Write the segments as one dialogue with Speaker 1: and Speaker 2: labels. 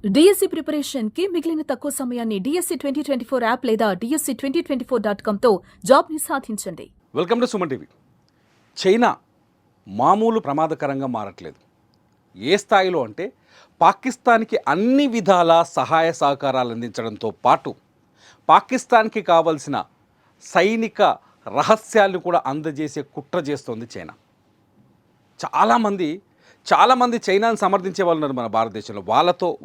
Speaker 1: DSC preparation కి మిగిలిన తక్కువ సమయాన్ని డిఎస్సి 2024 యాప్ లేదా డిఎస్సి 2024.com తో జాబ్ ని సాధించండి.
Speaker 2: Welcome to Suman TV. China మామూలు ప్రమాదకరంగా మారట్లేదు. ఏ స్థాయిలో అంటే పాకిస్తాన్కి అన్ని విధాల సహాయ సహకారాలు అందించడంతో పాటు పాకిస్తాన్కి కావలసిన సైనిక రహస్యాలను కూడా అందజేసే కుట్ర చేస్తోంది చైనా. చాలామంది చైనాను సమర్థించే వాళ్ళు ఉన్నారు మన భారతదేశంలో.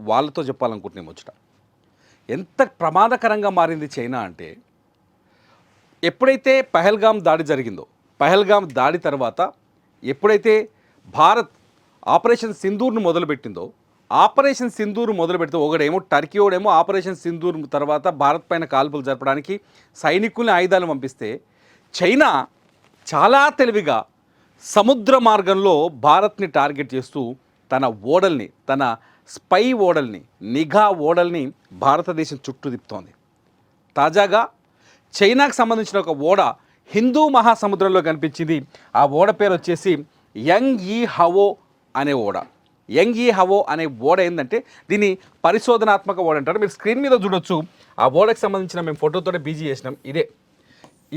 Speaker 2: వాళ్ళతో చెప్పాలనుకుంటున్నాం ముచ్చట. ఎంత ప్రమాదకరంగా మారింది చైనా అంటే, ఎప్పుడైతే పహల్గామ్ దాడి జరిగిందో, పహల్గామ్ దాడి తర్వాత ఎప్పుడైతే భారత్ ఆపరేషన్ సింధూర్ను మొదలుపెట్టిందో, ఆపరేషన్ సింధూర్ మొదలుపెడితే ఒకడేమో టర్కీ ఓడేమో ఆపరేషన్ సింధూర్ తర్వాత భారత్ పైన కాల్పులు జరపడానికి సైనికుల్ని ఆయుధాలు పంపిస్తే, చైనా చాలా తెలివిగా సముద్ర మార్గంలో భారత్ని టార్గెట్ చేస్తూ తన ఓడల్ని, తన స్పై ఓడల్ని, నిఘా ఓడల్ని భారతదేశం చుట్టూ తిప్పుతోంది. తాజాగా చైనాకు సంబంధించిన ఒక ఓడ హిందూ మహాసముద్రంలో కనిపించింది. ఆ ఓడ పేరు వచ్చేసి యంగ్ యీ హవో అనే ఓడ. యంగ్ యీ హవో అనే ఓడ ఏంటంటే దీన్ని పరిశోధనాత్మక ఓడ అంటారు. మీరు స్క్రీన్ మీద చూడొచ్చు. ఆ ఓడకు సంబంధించిన మేము ఫోటోతోనే బీజీ చేసినాం. ఇదే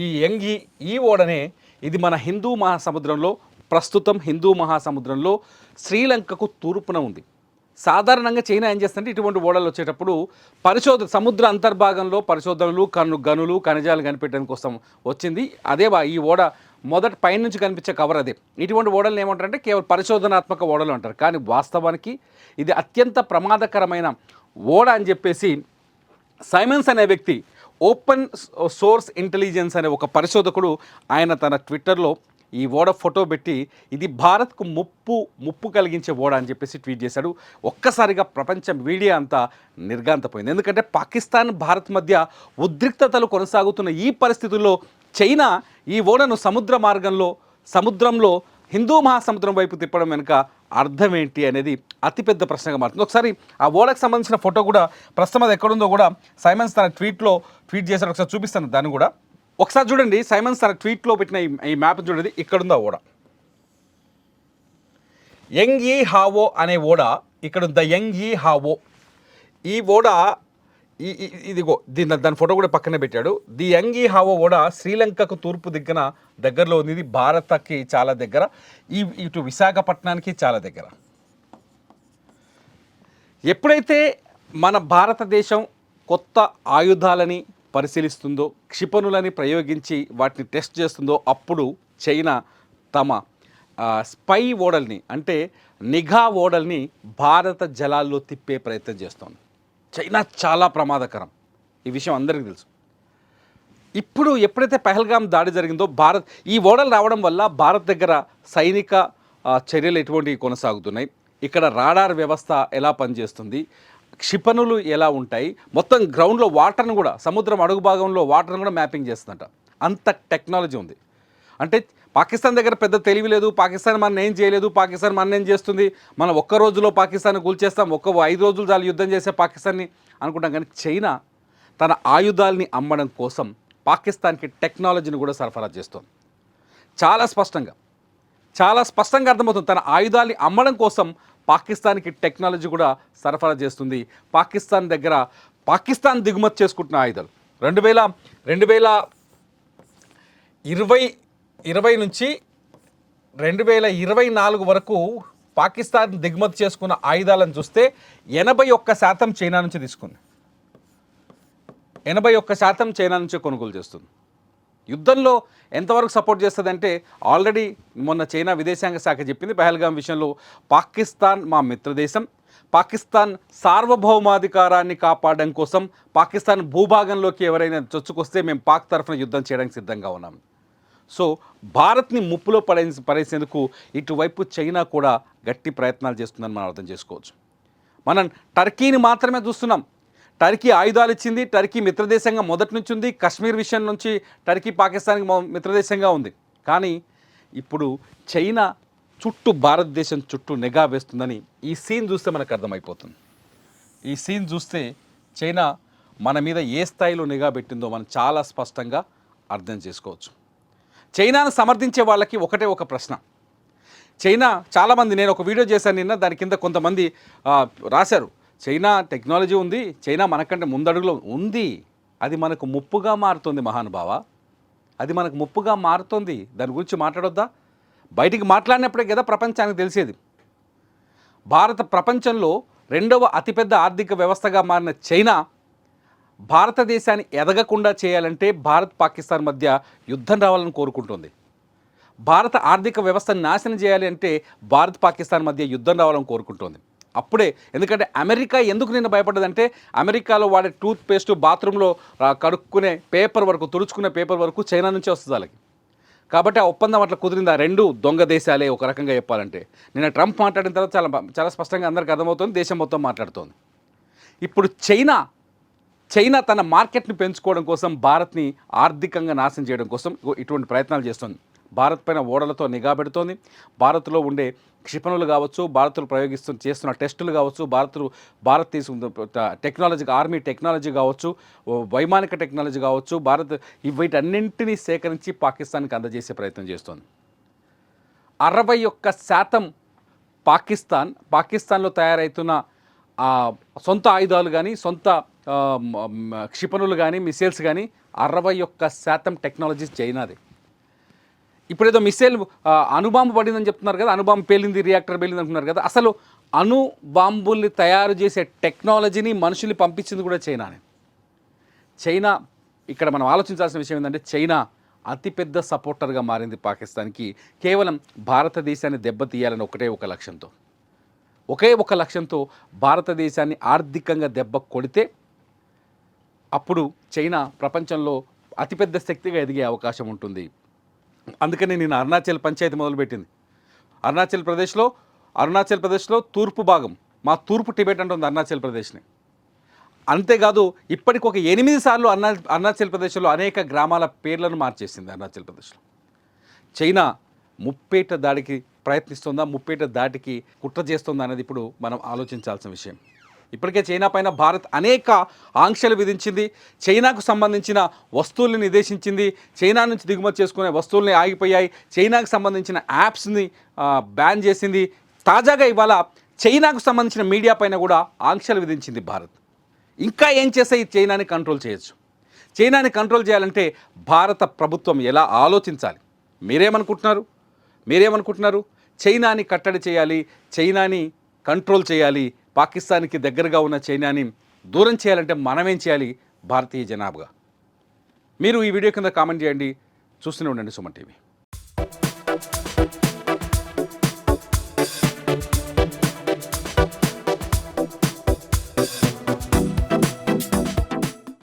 Speaker 2: ఈ యంగ్ ఈ ఓడనే. ఇది మన హిందూ మహాసముద్రంలో, ప్రస్తుతం హిందూ మహాసముద్రంలో శ్రీలంకకు తూర్పున ఉంది. సాధారణంగా చైనా ఏం చేస్తుందంటే ఇటువంటి ఓడలు వచ్చేటప్పుడు సముద్ర అంతర్భాగంలో పరిశోధనలు, గనులు, ఖనిజాలు కనిపెట్టడానికి కోసం వచ్చింది. అదే ఈ ఓడ మొదటి పైనుంచి కనిపించే కవర్ అదే. ఇటువంటి ఓడలను ఏమంటారంటే కేవలం పరిశోధనాత్మక ఓడలు అంటారు. కానీ వాస్తవానికి ఇది అత్యంత ప్రమాదకరమైన ఓడ అని చెప్పేసి సైమన్స్ అనే వ్యక్తి, ఓపెన్ సోర్స్ ఇంటెలిజెన్స్ అనే ఒక పరిశోధకుడు, ఆయన తన ట్విట్టర్లో ఈ ఓడ ఫోటో పెట్టి ఇది భారత్కు ముప్పు కలిగించే ఓడ అని చెప్పేసి ట్వీట్ చేశాడు. ఒక్కసారిగా ప్రపంచం మీడియా అంతా నిర్గాంతపోయింది. ఎందుకంటే పాకిస్తాన్, భారత్ మధ్య ఉద్రిక్తతలు కొనసాగుతున్న ఈ పరిస్థితుల్లో చైనా ఈ ఓడను సముద్రంలో హిందూ మహాసముద్రం వైపు తిప్పడం వెనుక అర్థం ఏంటి అనేది అతిపెద్ద ప్రశ్నగా మారుతుంది. ఒకసారి ఆ ఓడకు సంబంధించిన ఫోటో కూడా ప్రస్తుతం అది ఎక్కడుందో కూడా సైమన్స్ తన ట్వీట్ చేశాడు. ఒకసారి చూపిస్తాను దాన్ని కూడా. ఒకసారి చూడండి, సైమన్స్ తన ట్వీట్లో పెట్టిన ఈ మ్యాప్ చూడండి. ఇక్కడుంది ఆ ఓడ, యంగ్ యీ హావో అనే ఓడ. ఇక్కడ ద యంగ్ యీ హావో. ఈ ఓడ ఇదిగో దాని ఫోటో కూడా పక్కనే పెట్టాడు. ది యంగ్ యీ హావో ఓడ శ్రీలంకకు తూర్పు దగ్గరలో ఉంది. ఇది భారత్కి చాలా దగ్గర, ఇటు విశాఖపట్నానికి చాలా దగ్గర. ఎప్పుడైతే మన భారతదేశం కొత్త ఆయుధాలని పరిశీలిస్తుందో, క్షిపణులని ప్రయోగించి వాటిని టెస్ట్ చేస్తుందో, అప్పుడు చైనా తమ స్పై ఓడల్ని, అంటే నిఘా ఓడల్ని భారత జలాల్లో తిప్పే ప్రయత్నం చేస్తోంది. చైనా చాలా ప్రమాదకరం, ఈ విషయం అందరికీ తెలుసు. ఇప్పుడు ఎప్పుడైతే పహల్గామ్ దాడి జరిగిందో, ఈ ఓడలు రావడం వల్ల భారత్ దగ్గర సైనిక చర్యలు ఎటువంటివి కొనసాగుతున్నాయి, ఇక్కడ రాడార్ వ్యవస్థ ఎలా పనిచేస్తుంది, క్షిపణులు ఎలా ఉంటాయి, మొత్తం గ్రౌండ్లో వాటర్ను కూడా, సముద్రం అడుగు భాగంలో వాటర్ను కూడా మ్యాపింగ్ చేస్తుందట. అంత టెక్నాలజీ ఉంది. అంటే పాకిస్తాన్ దగ్గర పెద్ద తెలివి లేదు. పాకిస్తాన్ మన ఏం చేయలేదు, పాకిస్తాన్ మన ఏం చేస్తుంది, మనం ఒక్క రోజులో పాకిస్తాన్ కూల్చేస్తాం, 5 రోజులు చాలు యుద్ధం చేసే పాకిస్తాన్ని అనుకుంటాం. కానీ చైనా తన ఆయుధాలని అమ్మడం కోసం పాకిస్తాన్కి టెక్నాలజీని కూడా సరఫరా చేస్తుంది. చాలా స్పష్టంగా అర్థమవుతుంది. తన ఆయుధాలని అమ్మడం కోసం పాకిస్తాన్కి టెక్నాలజీ కూడా సరఫరా చేస్తుంది. పాకిస్తాన్ దిగుమతి చేసుకుంటున్న ఆయుధాలు 2020 నుంచి 2024 వరకు పాకిస్తాన్ దిగుమతి చేసుకున్న ఆయుధాలను చూస్తే 81% చైనా నుంచి తీసుకుంది. 81% చైనా నుంచి కొనుగోలు చేస్తుంది. యుద్ధంలో ఎంతవరకు సపోర్ట్ చేస్తుందంటే, ఆల్రెడీ మొన్న చైనా విదేశాంగ శాఖ చెప్పింది, పహల్గామ్ విషయంలో పాకిస్తాన్ మా మిత్రదేశం, పాకిస్తాన్ సార్వభౌమాధికారాన్ని కాపాడడం కోసం పాకిస్తాన్ భూభాగంలోకి ఎవరైనా చొచ్చుకొస్తే మేము పాక్ తరఫున యుద్ధం చేయడానికి సిద్ధంగా ఉన్నాం. సో భారత్ని ముప్పులో పడేసేందుకు ఇటువైపు చైనా కూడా గట్టి ప్రయత్నాలు చేస్తుందని మనం అర్థం చేసుకోవచ్చు. మనం టర్కీని మాత్రమే చూస్తున్నాం. టర్కీ ఆయుధాలు ఇచ్చింది, టర్కీ మిత్రదేశంగా మొదటి నుంచి ఉంది. కశ్మీర్ విషయం నుంచి టర్కీ పాకిస్తాన్కి మిత్రదేశంగా ఉంది. కానీ ఇప్పుడు చైనా భారతదేశం చుట్టూ నిఘా వేస్తుందని ఈ సీన్ చూస్తే మనకు అర్థమైపోతుంది. ఈ సీన్ చూస్తే చైనా మన మీద ఏ స్థాయిలో నిఘా పెట్టిందో మనం చాలా స్పష్టంగా అర్థం చేసుకోవచ్చు. చైనాను సమర్థించే వాళ్ళకి ఒకటే ఒక ప్రశ్న. చైనా చాలామంది, నేను ఒక వీడియో చేశాను నిన్న, దాని కింద కొంతమంది రాశారు, చైనా టెక్నాలజీ ఉంది, చైనా మనకంటే ముందడుగులో ఉంది, అది మనకు ముప్పుగా మారుతుంది మహానుభావ, అది మనకు ముప్పుగా మారుతుంది. దాని గురించి మాట్లాడొద్దా? బయటికి మాట్లాడినప్పుడే కదా ప్రపంచానికి తెలిసేది. భారత ప్రపంచంలో 2వ అతిపెద్ద ఆర్థిక వ్యవస్థగా మారిన చైనా భారతదేశాన్ని ఎదగకుండా చేయాలంటే భారత్ పాకిస్తాన్ మధ్య యుద్ధం రావాలని కోరుకుంటుంది. భారత ఆర్థిక వ్యవస్థను నాశనం చేయాలి అంటే భారత్ పాకిస్తాన్ మధ్య యుద్ధం రావాలని కోరుకుంటుంది. అప్పుడే, ఎందుకంటే అమెరికా ఎందుకు నిన్న భయపడ్డదంటే అమెరికాలో వాడే టూత్ పేస్ట్ బాత్రూంలో కడుక్కునే పేపర్ వరకు, తుడుచుకునే పేపర్ వరకు చైనా నుంచే వస్తుంది వాళ్ళకి. కాబట్టి ఆ ఒప్పందం అట్లా కుదిరింది. ఆ 2 దొంగ దేశాలే ఒక రకంగా చెప్పాలంటే. నిన్న ట్రంప్ మాట్లాడిన తర్వాత చాలా స్పష్టంగా అందరికీ అర్థమవుతుంది, దేశం మొత్తం మాట్లాడుతోంది. ఇప్పుడు చైనా తన మార్కెట్ని పెంచుకోవడం కోసం, భారత్ని ఆర్థికంగా నాశనం చేయడం కోసం ఇటువంటి ప్రయత్నాలు చేస్తుంది. భారత్ పైన ఓడలతో నిఘా పెడుతోంది. భారత్లో ఉండే క్షిపణులు కావచ్చు, భారత్లో చేస్తున్న టెస్టులు కావచ్చు, భారత్ తీసుకున్న టెక్నాలజీ, ఆర్మీ టెక్నాలజీ కావచ్చు, వైమానిక టెక్నాలజీ కావచ్చు, వీటన్నింటినీ సేకరించి పాకిస్తాన్కి అందజేసే ప్రయత్నం చేస్తోంది. 61% పాకిస్తాన్లో తయారవుతున్న సొంత ఆయుధాలు కానీ, సొంత క్షిపణులు కానీ, మిసైల్స్ కానీ 61% టెక్నాలజీ చైనాది. ఇప్పుడేదో మిసైల్ అణుబాంబు పడిందని చెప్తున్నారు కదా, అణుబాంబు పేలింది, రియాక్టర్ పేలింది అంటున్నారు కదా, అసలు అణుబాంబుల్ని తయారు చేసే టెక్నాలజీని మనుషుల్ని పంపించింది కూడా చైనానే. చైనా, ఇక్కడ మనం ఆలోచించాల్సిన విషయం ఏంటంటే చైనా అతిపెద్ద సపోర్టర్గా మారింది పాకిస్తాన్కి, కేవలం భారతదేశాన్ని దెబ్బతీయాలని ఒకే ఒక లక్ష్యంతో భారతదేశాన్ని ఆర్థికంగా దెబ్బ కొడితే అప్పుడు చైనా ప్రపంచంలో అతిపెద్ద శక్తిగా ఎదిగే అవకాశం ఉంటుంది. అందుకని నేను అరుణాచల్ పంచాయతీ మొదలుపెట్టింది. అరుణాచల్ ప్రదేశ్లో తూర్పు భాగం, మా తూర్పు టిబెట్ అంటుంది అరుణాచల్ ప్రదేశ్ని. అంతేకాదు ఇప్పటికి ఒక 8 సార్లు అరుణాచల్ ప్రదేశ్లో అనేక గ్రామాల పేర్లను మార్చేసింది. అరుణాచల్ ప్రదేశ్లో చైనా ముప్పేట దాడికి ప్రయత్నిస్తుందా, ముప్పేట దాటికి కుట్ర చేస్తుందా అనేది ఇప్పుడు మనం ఆలోచించాల్సిన విషయం. ఇప్పటికే చైనా పైన భారత్ అనేక ఆంక్షలు విధించింది. చైనాకు సంబంధించిన వస్తువుల్ని నిషేధించింది. చైనా నుంచి దిగుమతి చేసుకునే వస్తువుల్ని ఆగిపోయాయి. చైనాకు సంబంధించిన యాప్స్ని బ్యాన్ చేసింది. తాజాగా ఇవాళ చైనాకు సంబంధించిన మీడియా పైన కూడా ఆంక్షలు విధించింది భారత్. ఇంకా ఏం చేస్తే ఈ చైనాని కంట్రోల్ చేయొచ్చు? చైనాని కంట్రోల్ చేయాలంటే భారత ప్రభుత్వం ఎలా ఆలోచించాలి? మీరేమనుకుంటున్నారు? చైనాని కట్టడి చేయాలి, చైనాని కంట్రోల్ చేయాలి, పాకిస్తాన్కి దగ్గరగా ఉన్న చైనాని దూరం చేయాలంటే మనమేం చేయాలి భారతీయ జనాభాగా? మీరు ఈ వీడియో కింద కామెంట్ చేయండి. చూస్తూనే ఉండండి సుమన్ టీవీ.